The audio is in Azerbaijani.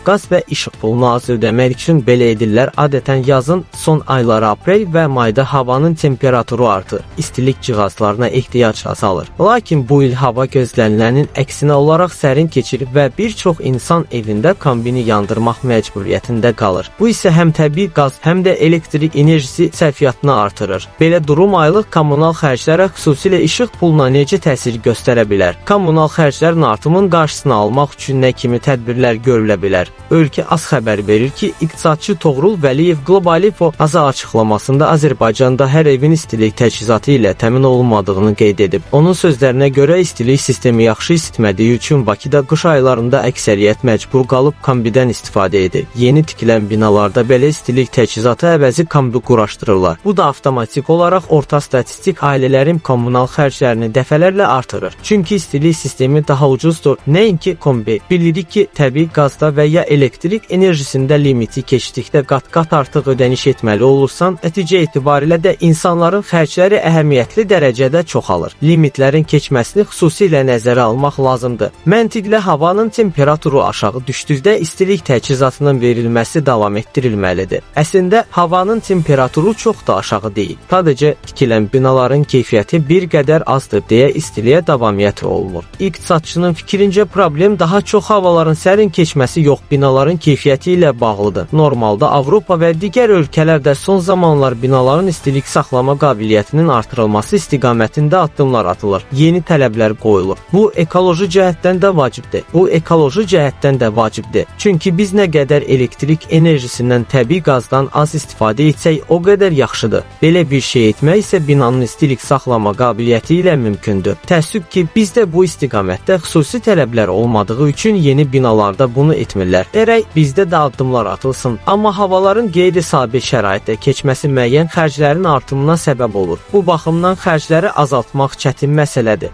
qaz və işıq pulunu az ödəmək üçün belə edirlər. Adətən yazın son ayları aprel və mayda havanın temperaturu artır, istilik cihazlarına ehtiyac azalır. Lakin bu il hava gözlənilənin əksinə olaraq sərin keçir və bir çox insan evində kombini yandırmaq məcburiyyətində qalır. Bu isə həm təbii qaz, həm də elektrik enerjisi sərfiyyatını artırır. Belə durum aylıq kommunal xərclərə, xüsusilə işıq puluna necə təsir göstərə bilər? Kommunal xərclərin artımının qarşısını almaq üçün nə kimi tədbirlər görülə bilər? Ölkə AS xəbər verir ki, iqtisadçı Toğrul Vəliyev Qlobalifo AZA açıqlamasında Azərbaycanda hər evin istilik təchizatı ilə təmin olunmadığını qeyd edib. Onun sözlərinə görə istilik sistemi yaxşı isitmədiyi üçün Bakıda qış aylarında əksəriyyət məcbur qalıb kombidən istifadə edir. Yeni tikilən binalarda belə istilik təchizatı əvəzi kombi quraşdırırlar. Bu da avtomatik olaraq orta statistik ailələrin kommunal xərclərini dəfələrlə artırır. Çünki istilik sistemi daha ucuzdur. Nəinki kombi. Bilirik ki, təbii qazda və ya elektrik enerjisində limiti keçdikdə qat-qat artıq ödəniş etməli olursan, nəticə etibarilə də insanların xərcləri əhəmiyyətli dərəcədə çoxalır. Limitlərin keçməsini xüsusilə nəzərə almaq lazımdır. Məntiqlə havanın temperaturu aşağı düşdükdə istilik təchizatının verilməsi davam etdirilməlidir. Əslində, havanın temperaturu çox da aşağı deyil. Sadəcə tikilən binaların keyfiyyəti bir qədər azdır deyə istiliyə davamiyyət olunur. İqtisadçının fikrincə problem daha çox havaların sərin keçməsi yox, binaların keyfiyyəti ilə bağlıdır. Normalda Avropa və digər ölkələrdə son zamanlar binaların istilik saxlama qabiliyyətinin artırılması istiqamətində addımlar atılır. Yeni tələblər qoyulur. Bu ekoloji cəhətdən də vacibdir. Çünki biz nə qədər elektrik enerjisindən təbii qazdan az istifadə etsək, o qədər yaxşıdır. Belə bir şey etmək isə binanın istilik saxlama qabiliyyəti ilə mümkündür. Təəssüf ki, bizdə bu istiqamətdə xüsusi tələblər olmadığı üçün yeni binalarda bunu etmirlər. Gərək bizdə də addımlar atılsın. Amma havaların qeyri-sabit şəraitdə keçməsi müəyyən xərclərin artımına səbəb olur. Bu baxımdan xərcləri azaltmaq çətin məsələdir.